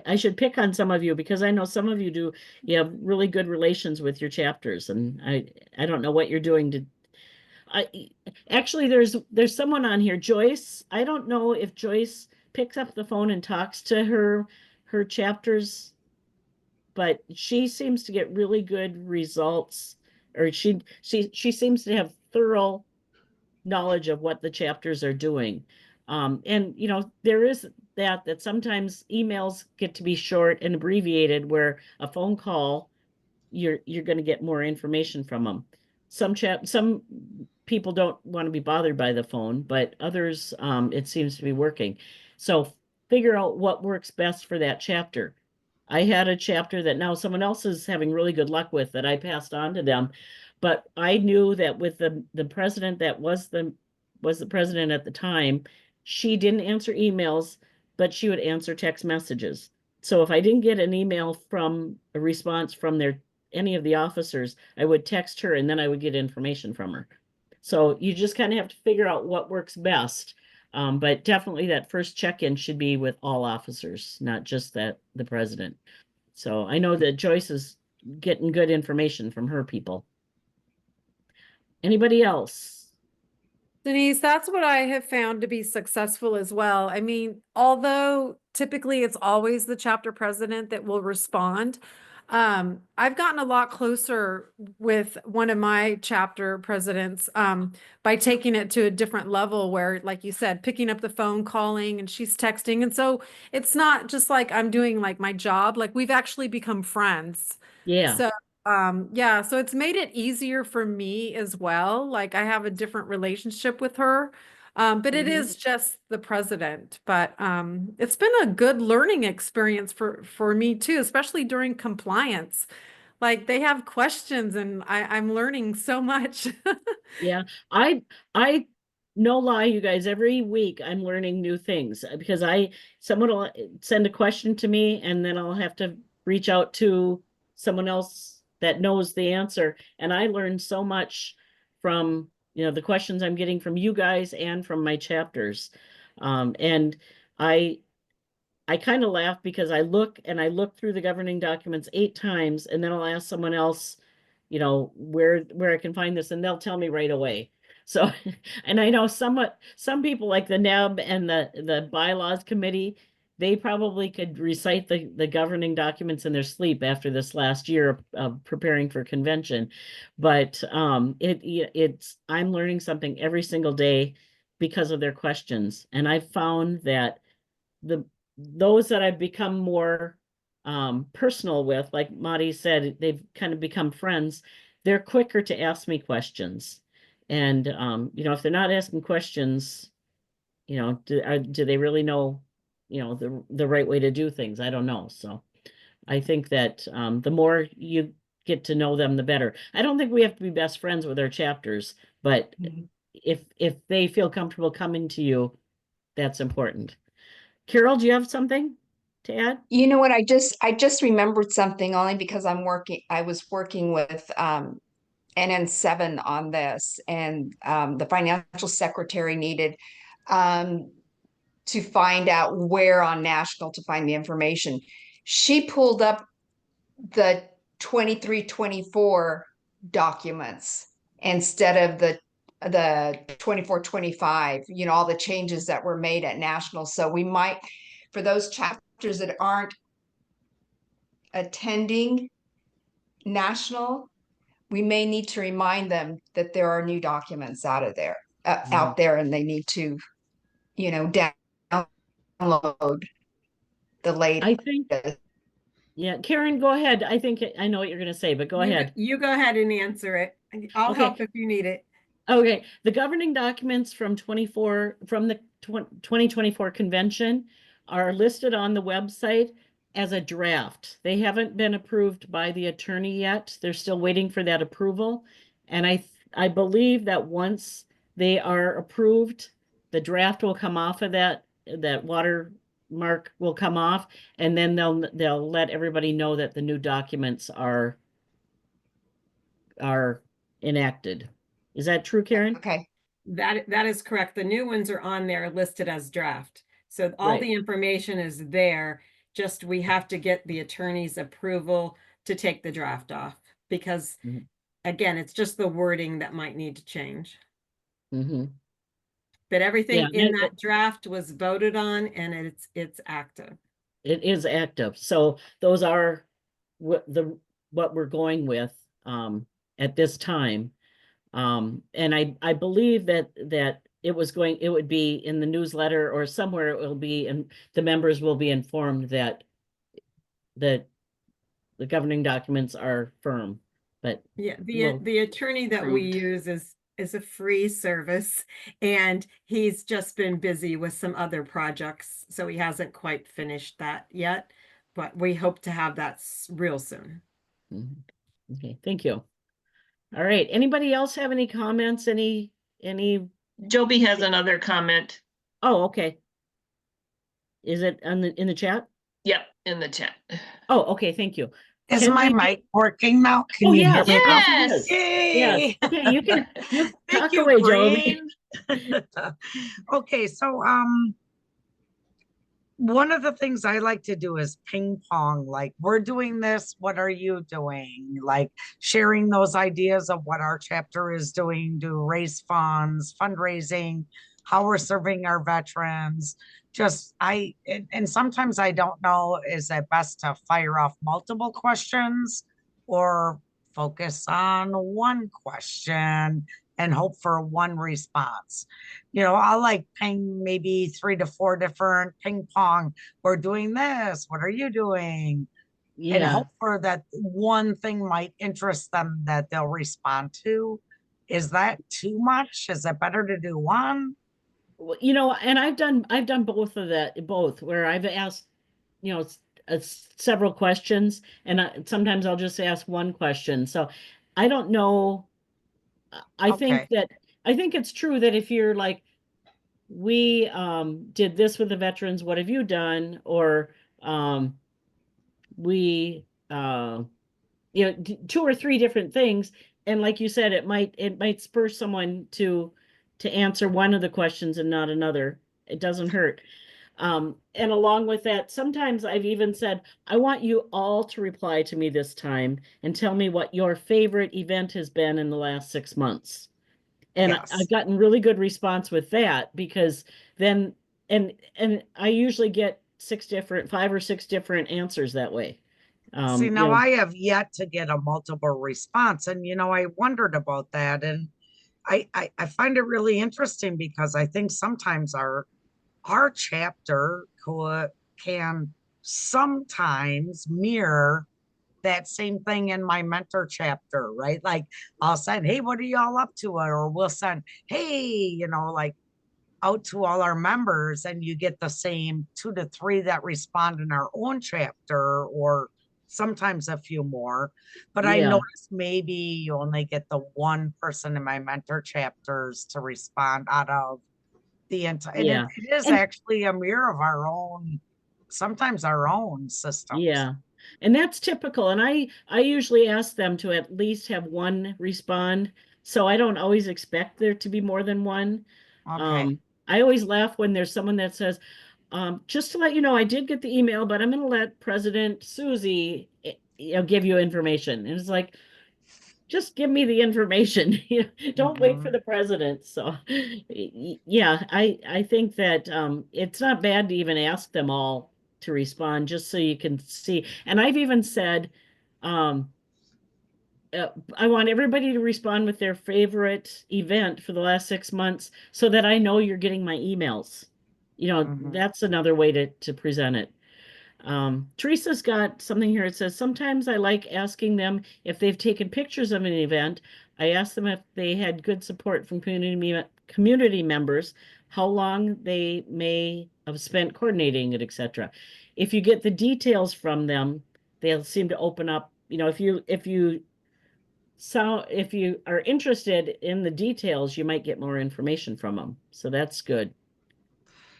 I should pick on some of you, because I know some of you have really good relations with your chapters, and I don't know what you're doing to. Actually, there's someone on here, Joyce. I don't know if Joyce picks up the phone and talks to her chapters, but she seems to get really good results, or she seems to have thorough knowledge of what the chapters are doing. And you know, there is that sometimes emails get to be short and abbreviated, where a phone call, you're going to get more information from them. Some people don't want to be bothered by the phone, but others, it seems to be working. So figure out what works best for that chapter. I had a chapter that now someone else is having really good luck with, that I passed on to them, but I knew that with the president that was the president at the time, she didn't answer emails, but she would answer text messages. So if I didn't get an email from a response from any of the officers, I would text her, and then I would get information from her. So you just kind of have to figure out what works best. But definitely that first check-in should be with all officers, not just the president. So I know that Joyce is getting good information from her people. Anybody else? Denise, that's what I have found to be successful as well. I mean, although typically it's always the chapter president that will respond, I've gotten a lot closer with one of my chapter presidents by taking it to a different level where, like you said, picking up the phone, calling, and she's texting. And so it's not just like I'm doing like my job, like we've actually become friends. Yeah. So yeah, so it's made it easier for me as well. Like I have a different relationship with her. But it Mhm. is just the president. But it's been a good learning experience for me too, especially during compliance. Like they have questions and I'm learning so much. Yeah. I no lie, you guys, every week I'm learning new things because someone will send a question to me and then I'll have to reach out to someone else that knows the answer. And I learn so much from, the questions I'm getting from you guys and from my chapters. And I kind of laugh because I look through the governing documents 8 times and then I'll ask someone else, where I can find this and they'll tell me right away. So, and I know some people like the NEB and the bylaws committee, they probably could recite the governing documents in their sleep after this last year of preparing for convention. But I'm learning something every single day because of their questions. And I found that those that I've become more personal with, like Madi said, they've kind of become friends. They're quicker to ask me questions. And if they're not asking questions, do they really know, the right way to do things? I don't know. So I think that the more you get to know them, the better. I don't think we have to be best friends with our chapters, but if they feel comfortable coming to you, that's important. Carol, do you have something to add? You know what? I just remembered something only because I was working with NN7 on this, and the financial secretary needed to find out where on national to find the information. She pulled up the 23-24 documents instead of the 24-25, all the changes that were made at national. So we might, for those chapters that aren't attending national, we may need to remind them that there are new documents out there, and they need to, download the latest. I think, yeah, Karen, go ahead. I think I know what you're going to say, but go ahead. You go ahead and answer it. I'll Okay. help if you need it. Okay, the governing documents from the 2024 convention are listed on the website as a draft. They haven't been approved by the attorney yet. They're still waiting for that approval. And I believe that once they are approved, the draft will come off of that watermark will come off, and then they'll let everybody know that the new documents are enacted. Is that true, Karen? Okay. That is correct. The new ones are on there listed as draft. So all Right. the information is there. Just we have to get the attorney's approval to take the draft off because Mhm. again, it's just the wording that might need to change. Mm-hmm. But everything Yeah, in that draft was voted on and it's active. It is active. So those are what we're going with at this time. And I believe that it would be in the newsletter or somewhere it will be, and the members will be informed that the governing documents are firm. But Yeah, we'll the attorney that we approved. use is a free service and he's just been busy with some other projects, so he hasn't quite finished that yet, but we hope to have that real soon. Mhm. Okay, thank you. All right, anybody else have any comments? Any? Joby has another comment. Oh, okay. Is it in the chat? Yep, in the chat. Oh, okay, thank you. Is Can my we- mic working now? Can Oh, you yes. hear me now? Yes. Yay! Okay, you can Thank talk you, away, Joby. brain. Okay, so one of the things I like to do is ping pong, like we're doing this, what are you doing? Like sharing those ideas of what our chapter is doing to raise funds, fundraising, how we're serving our veterans. Just and sometimes I don't know, is it best to fire off multiple questions or focus on one question and hope for one response? I'll like ping maybe 3 to 4 different ping pong. We're doing this. What are you doing? And Yeah. hope for that one thing might interest them that they'll respond to. Is that too much? Is it better to do one? Well, and I've done both of that, both where I've asked, several questions, and sometimes I'll just ask one question. So I don't know. I think Okay. it's true that if you're like, we did this with the veterans, what have you done? Or we 2 or 3 different things. And like you said, it might spur someone to answer one of the questions and not another. It doesn't hurt. And along with that, sometimes I've even said, I want you all to reply to me this time and tell me what your favorite event has been in the last 6 months. And Yes. I've gotten really good response with that, because then, and I usually get 5 or 6 different answers that way. See, now I have yet to get a multiple response. And, I wondered about that. And I find it really interesting because I think sometimes our chapter can sometimes mirror that same thing in my mentor chapter, right? Like I'll send, hey, what are y'all up to? Or we'll send, hey, like out to all our members, and you get the same 2 to 3 that respond in our own chapter, or sometimes a few more. But I Yeah. noticed maybe you only get the one person in my mentor chapters to respond out of the entire. And Yeah. it is And- actually a mirror of our own, sometimes our own systems. Yeah. And that's typical. And I usually ask them to at least have one respond. So I don't always expect there to be more than one. Okay. I always laugh when there's someone that says, just to let you know, I did get the email, but I'm going to let President Susie, give you information. And it's like, just give me the information. Don't wait for Mhm. the president. So, yeah, I think that it's not bad to even ask them all to respond, just so you can see. And I've even said, um, I want everybody to respond with their favorite event for the last 6 months, so that I know you're getting my emails. Mhm. That's another way to present it. Teresa's got something here. It says, sometimes I like asking them if they've taken pictures of an event. I ask them if they had good support from community members, how long they may have spent coordinating it, etc. If you get the details from them, they'll seem to open up. If you are interested in the details, you might get more information from them. So that's good.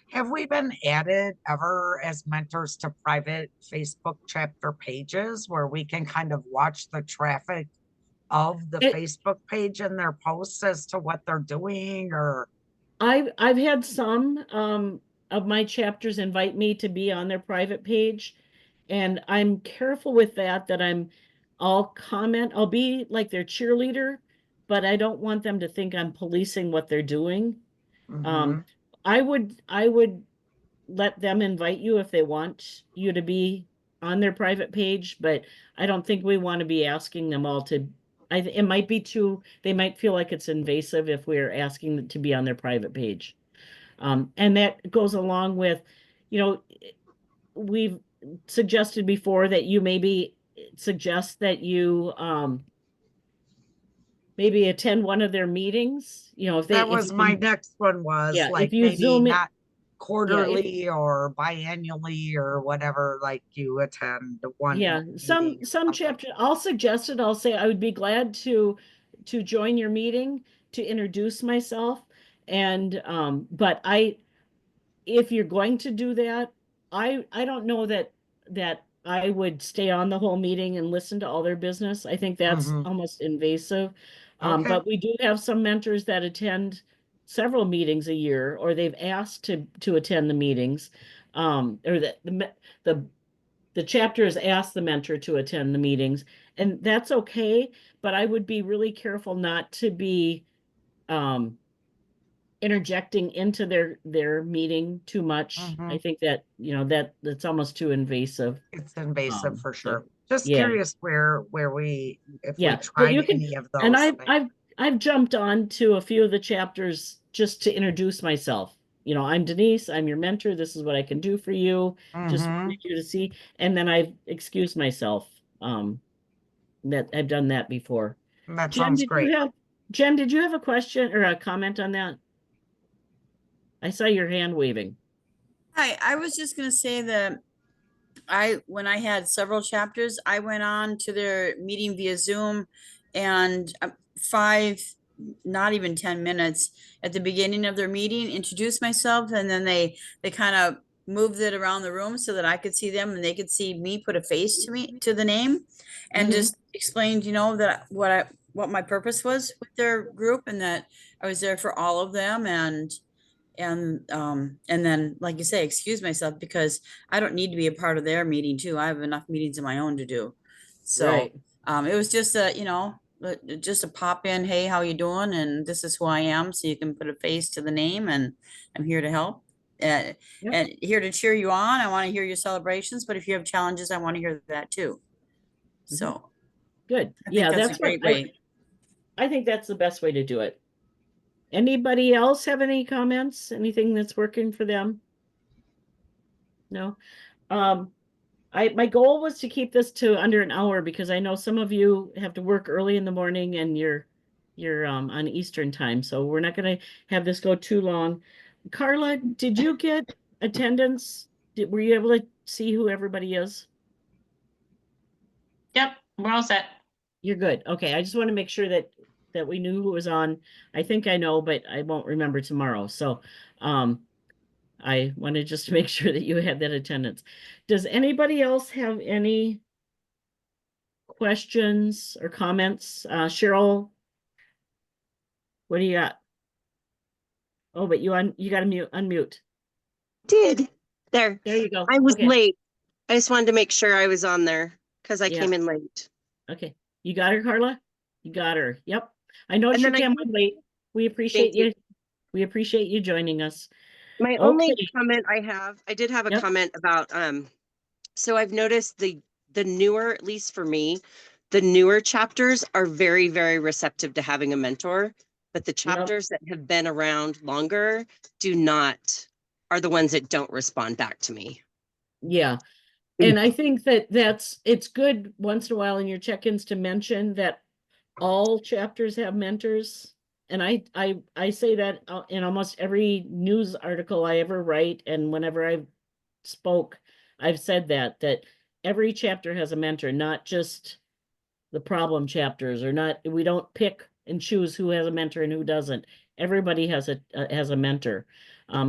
Have we been added ever as mentors to private Facebook chapter pages where we can kind of watch the traffic of the It- Facebook page and their posts as to what they're doing? Or I've had some of my chapters invite me to be on their private page, and I'm careful with that, I'll be like their cheerleader, but I don't want them to think I'm policing what they're doing. Mhm. I would let them invite you if they want you to be on their private page, but I don't think we want to be asking them all to. It might be they might feel like it's invasive if we're asking them to be on their private page. And that goes along with, you know, we've suggested before that you maybe suggest that you maybe attend one of their meetings, if That if was you my can, next one, was yeah, if like you maybe Zoom it, not yeah, quarterly or biannually or whatever, like you attend one yeah, meeting or some something. chapter, I'll suggest it. I'll say I would be glad to join your meeting to introduce myself. And but if you're going to do that, I don't know that I would stay on the whole meeting and listen to all their business. I think that's Mhm. almost invasive. Okay. But we do have some mentors that attend several meetings a year, or they've asked to attend the meetings. or the chapters ask the mentor to attend the meetings, and that's okay, but I would be really careful not to be interjecting into their meeting too much. I Mhm. think that, that's almost too invasive. It's invasive for so, sure. Just yeah. curious if we Yeah, but tried you can, any of and those. I've jumped on to a few of the chapters just to introduce myself. I'm Denise, I'm your mentor. This is what I can do for you. Just Mhm. wanted you to see. And then I've excused myself. That I've done that before. That Jen, sounds did great. you have a question or a comment on that? I saw your hand waving. Hi, I was just gonna say that when I had several chapters, I went on to their meeting via Zoom and 10 minutes at the beginning of their meeting, introduced myself, and then they kind of moved it around the room so that I could see them and they could see me, put a face to the name, and Mhm. just explained, that what my purpose was with their group, and that I was there for all of them, and then, like you say, excuse myself because I don't need to be a part of their meeting too. I have enough meetings of my own to do. So Right. it was just just a pop in, hey, how you doing, and this is who I am, so you can put a face to the name, and I'm here to help. Yep. And here to cheer you on. I want to hear your celebrations, but if you have challenges, I want to hear that too. So Good. I think Yeah, that's that's a great what way. I think that's the best way to do it. Anybody else have any comments? Anything that's working for them? No. My goal was to keep this to under an hour because I know some of you have to work early in the morning and you're on Eastern time, so we're not gonna have this go too long. Carla, did you get attendance? Were you able to see who everybody is? Yep, we're all set. You're good. Okay, I just want to make sure that we knew who was on. I think I know, but I won't remember tomorrow. So, I wanted just to make sure that you had that attendance. Does anybody else have any questions or comments? Cheryl, what do you got? Oh, but you got to unmute. Did. There. There you go. I was Okay. late. I just wanted to make sure I was on there because I Yeah. came in late. Okay. You got her, Carla? You got her. Yep. I know And she then I came did- on late. We appreciate Thank you. you. We appreciate you joining us. My Okay. only comment I did have a Yep. comment about, so I've noticed the newer, at least for me, the newer chapters are very, very receptive to having a mentor, but the chapters that have been around longer are the ones that don't respond back to me. Yeah. And I think it's good once in a while in your check-ins to mention that all chapters have mentors. And I say that in almost every news article I ever write, and whenever I've spoke, I've said that every chapter has a mentor, not just the problem chapters, we don't pick and choose who has a mentor and who doesn't. Everybody has a mentor.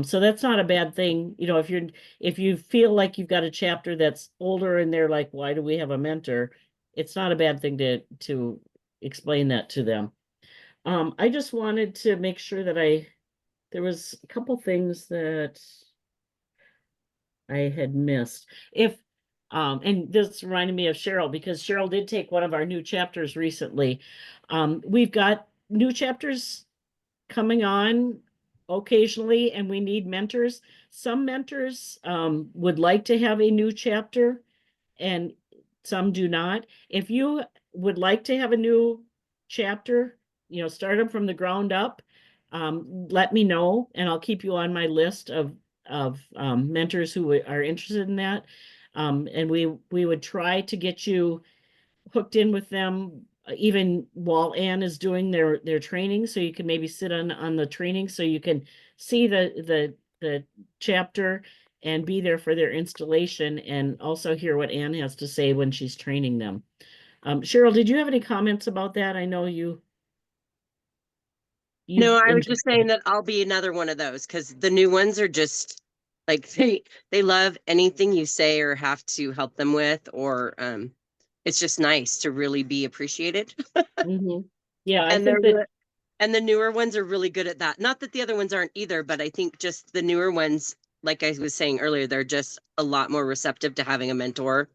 So that's not a bad thing. If you feel like you've got a chapter that's older and they're like, why do we have a mentor? It's not a bad thing to explain that to them. I just wanted to make sure that there was a couple things that I had missed. And this reminded me of Cheryl because Cheryl did take one of our new chapters recently. We've got new chapters coming on occasionally, and we need mentors. Some mentors would like to have a new chapter, and some do not. If you would like to have a new chapter, start them from the ground up, let me know, and I'll keep you on my list of mentors who are interested in that. And we would try to get you hooked in with them even while Anne is doing their training, so you can maybe sit on the training so you can see the chapter and be there for their installation and also hear what Anne has to say when she's training them. Cheryl, did you have any comments about that? I know you. No, I was just saying that I'll be another one of those because the new ones are just like they love anything you say or have to help them with, or it's just nice to really be appreciated. Yeah, I And think that. And the newer ones are really good at that. Not that the other ones aren't either, but I think just the newer ones like I was saying earlier, they're just a lot more receptive to having a mentor.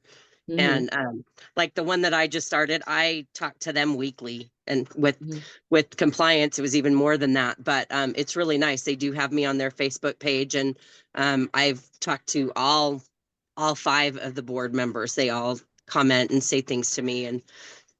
Mhm, And like the one that I just started, I talk to them weekly, and mhm. with compliance, it was even more than that. But it's really nice. They do have me on their Facebook page, and I've talked to all 5 of the board members. They all comment and say things to me,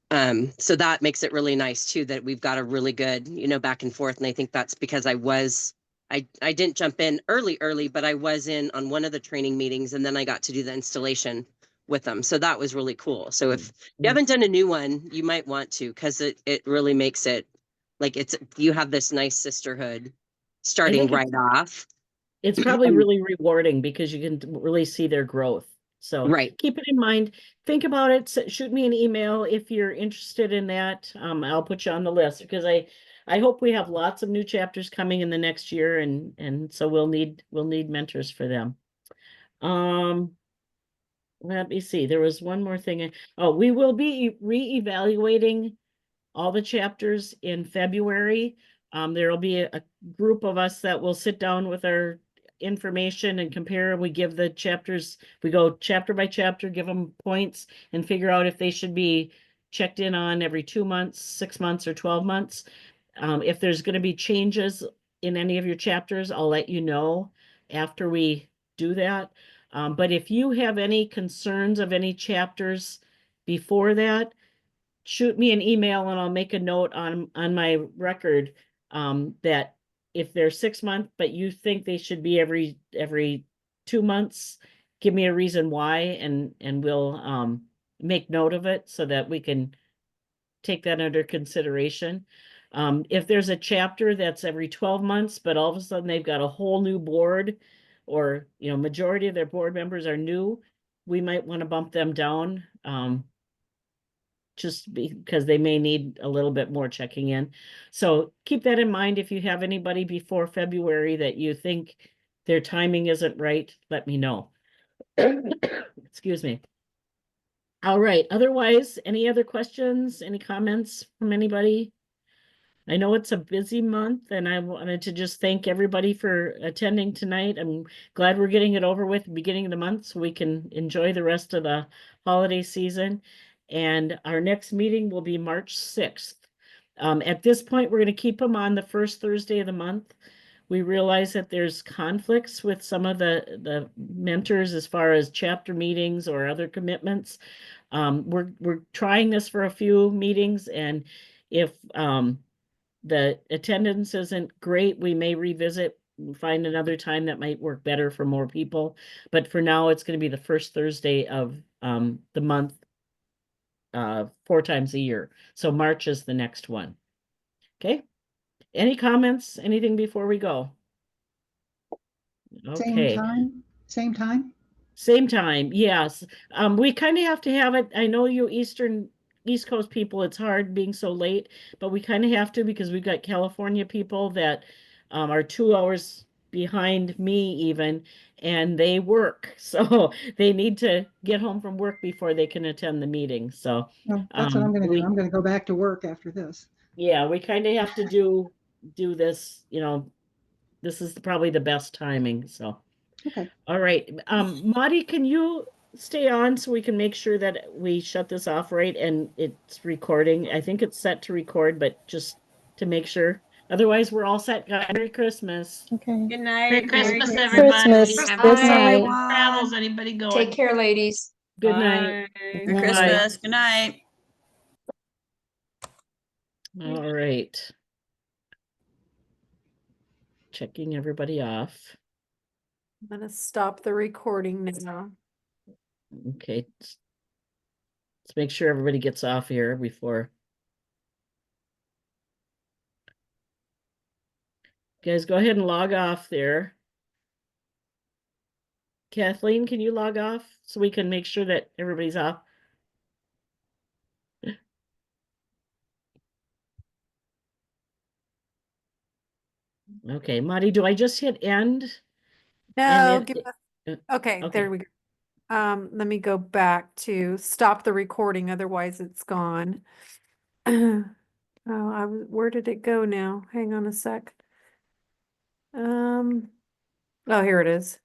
and so that makes it really nice too, that we've got a really good, back and forth. And I think that's because I didn't jump in early, but I was in on one of the training meetings, and then I got to do the installation with them. So that was really cool. So if you haven't done a new one, you might want to, because it really makes it like you have this nice sisterhood starting think right off. It's probably really rewarding because you can really see their growth. So Right. keep it in mind. Think about it. Shoot me an email if you're interested in that. I'll put you on the list because I hope we have lots of new chapters coming in the next year, and so we'll need mentors for them. Let me see. There was one more thing. Oh, we will be reevaluating all the chapters in February. There'll be a group of us that will sit down with our information and compare. We give the chapters, we go chapter by chapter, give them points and figure out if they should be checked in on every 2 months, 6 months, or 12 months. If there's going to be changes in any of your chapters, I'll let you know after we do that. But if you have any concerns of any chapters before that, shoot me an email and I'll make a note on my record that if they're 6 months, but you think they should be every 2 months, give me a reason why, and we'll make note of it so that we can take that under consideration. If there's a chapter that's every 12 months, but all of a sudden they've got a whole new board, or majority of their board members are new, we might want to bump them down. Just because they may need a little bit more checking in. So keep that in mind. If you have anybody before February that you think their timing isn't right, let me know. Excuse me. All right. Otherwise, any other questions, any comments from anybody? I know it's a busy month, and I wanted to just thank everybody for attending tonight. I'm glad we're getting it over with at the beginning of the month so we can enjoy the rest of the holiday season. And our next meeting will be March 6th. At this point, we're going to keep them on the first Thursday of the month. We realize that there's conflicts with some of the mentors as far as chapter meetings or other commitments. We're trying this for a few meetings, and if the attendance isn't great, we may revisit, find another time that might work better for more people. But for now, it's going to be the first Thursday of the month, 4 times a year. So March is the next one. Okay. Any comments? Anything before we go? Same Okay. time, same time? Same time, yes. We kind of have to have it. I know you East Coast people, it's hard being so late, but we kind of have to because we've got California people that are 2 hours behind me even, and they work. So they need to get home from work before they can attend the meeting. So Well, that's what I'm gonna do. we, I'm gonna go back to work after this. yeah, we kind of have to do this, this is probably the best timing, so. Okay. All right, Marty, can you stay on so we can make sure that we shut this off right and it's recording? I think it's set to record, but just to make sure. Otherwise, we're all set. Merry Christmas. Okay. Good night. Merry Christmas, Christmas. everybody. Christmas. Have Good a safe night. travels, anybody going? Take care, ladies. Good night. Bye. Merry Bye. Christmas. Good night. All right. Checking everybody off. I'm gonna stop the recording now. Okay. Let's make sure everybody gets off here before. Guys, go ahead and log off there. Kathleen, can you log off so we can make sure that everybody's off? Okay, Marty, do I just hit end? No, And give it- us, okay, okay. there we go. Let me go back to stop the recording, otherwise it's gone. Oh, where did it go now? Hang on a sec. Oh, here it is.